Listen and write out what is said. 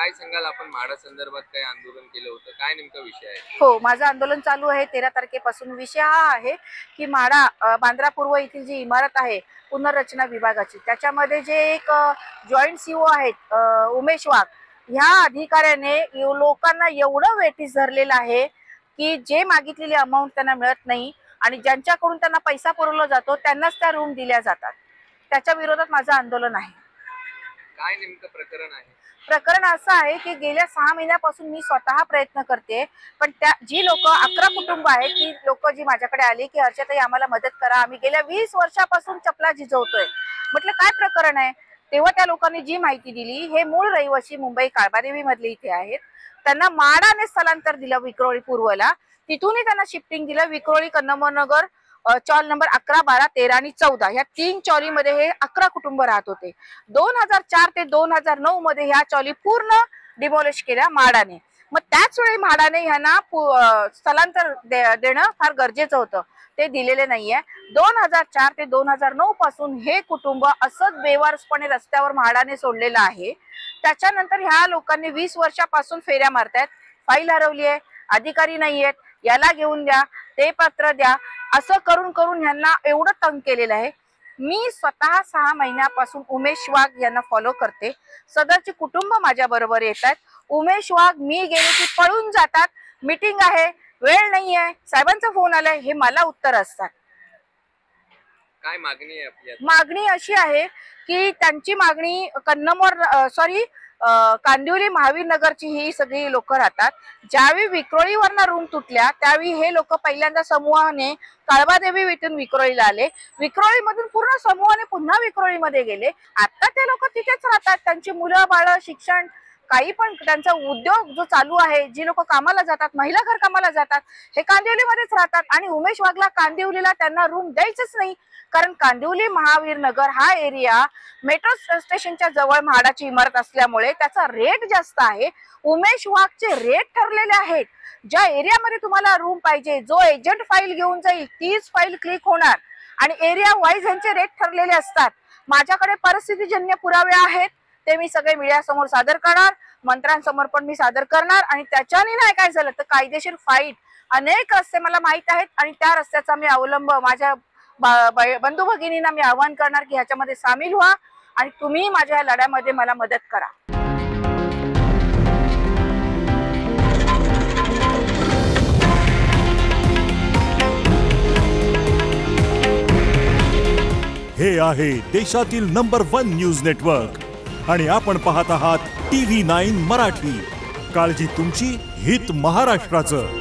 काय सांगाल आपण म्हाडा संदर्भात काही आंदोलन केलं होतं, काय नेमका विषय आहे? हो, माझं आंदोलन चालू आहे 13 तारखेपासून। विषय हा आहे की म्हाडा बांद्रा पूर्व येथील जी इमारत आहे पुनर्रचना विभागाची, त्याच्यामध्ये जे एक जॉईंट सीओ आहेत उमेश वाघ, ह्या अधिकाऱ्याने लोकांना एवढं वेटीस धरलेलं आहे की जे मागितलेली अमाऊंट त्यांना मिळत नाही आणि ज्यांच्याकडून त्यांना पैसा पुरवला जातो त्यांनाच त्या रूम दिल्या जातात। त्याच्या विरोधात माझं आंदोलन आहे। काय नेमकं प्रकरण आहे? प्रकरण असं आहे की गेल्या 6 महिन्यापासून मी स्वतः प्रयत्न करते, पण त्या जी लोक 11 कुटुंब आहेत ती लोक जी माझ्याकडे आली की अर्चताई आम्हाला मदत करा, आम्ही गेल्या 20 वर्षापासून चपला झिजवतोय। म्हटलं काय प्रकरण आहे? तेव्हा त्या लोकांनी जी माहिती दिली, हे मूळ रहिवासी मुंबई काळबादेवी मधले इथे आहेत, त्यांना म्हाडाने स्थलांतर दिलं विक्रोळी पूर्वला, तिथूनही त्यांना शिफ्टिंग दिलं विक्रोळी कन्नमनगर चॉल नंबर 11, 12, 13 आणि 14 ह्या 3 चॉलीमध्ये हे 11 कुटुंब राहत होते। 2004 ते 2009 मध्ये ह्या चॉली पूर्ण डिमोलिश केल्या म्हाडाने। मग त्याच वेळी म्हाडाने ह्यांना स्थलांतर देणं फार गरजेचं होतं, ते दिलेले नाहीये। 2004 ते 2009 पासून हे कुटुंब असंच बेवारसपणे रस्त्यावर म्हाडाने सोडलेलं आहे। त्याच्यानंतर ह्या लोकांनी 20 वर्षापासून फेऱ्या मारतायत, फाईल हरवली आहे, अधिकारी नाहीयेत, याला घेऊन द्या, ते पत्र द्या, असं करून करून ह्यांना एवढं तंग केलेलं आहे। मी स्वतः 6 महिन्यापासून उमेश वाघ यांना फॉलो करते, सदरचे कुटुंब माझ्या बरोबर येतात। उमेश वाघ मी गेले की पळून जातात, मीटिंग आहे, वेळ नाहीये, साहेबांचा फोन आलाय, हे मला उत्तर असतात। काय मागणी आहे आपली? मागणी अशी आहे की त्यांची मागणी कांदिवली महावीर नगरची ही सगळी लोक राहतात। ज्यावेळी विक्रोळीवरनं रूम तुटल्या त्यावेळी हे लोक पहिल्यांदा समूहाने काळबादेवी इथून विक्रोळीला आले, विक्रोळी मधून पूर्ण समूहाने पुन्हा विक्रोळीमध्ये गेले। आता ते लोक तिथेच राहतात, त्यांची मुलं बाळ शिक्षण काही पण त्यांचा उद्योग जो चालू आहे, जी लोक कामाला जातात, महिला घर कामाला जातात, हे कांदिवलीमध्येच राहतात। आणि उमेश वाघला कांदिवलीला त्यांना रूम द्यायचंच नाही, कारण कांदिवली महावीर नगर हा एरिया मेट्रो स्टेशनच्या जवळ म्हाडाची इमारत असल्यामुळे त्याचा रेट जास्त आहे। उमेश वाघचे रेट ठरलेले आहेत, ज्या एरियामध्ये तुम्हाला रूम पाहिजे, जो एजंट फाईल घेऊन जाईल तीच फाईल क्लिक होणार आणि एरिया वाईज यांचे रेट ठरलेले असतात। माझ्याकडे परिस्थितीजन्य पुरावे आहेत, ते मी सगळे मीडिया समोर सादर करणार, मंत्र्यांसमोर पण मी सादर करणार आणि त्याच्याने नाही काय झालं तर कायदेशीर फाईट। अनेक रस्ते मला माहित आहेत आणि त्या रस्त्याचा मी अवलंब माझ्या बंधू भगिनींना मी आवाहन करणार की ह्याच्यामध्ये सामील व्हा आणि तुम्ही माझ्या लढ्यामध्ये मला मदत करा। हे आहे देशातील नंबर 1 न्यूज नेटवर्क आणि आपण पाहत आहात TV9 मराठी। काळजी तुमची, हित महाराष्ट्राचं।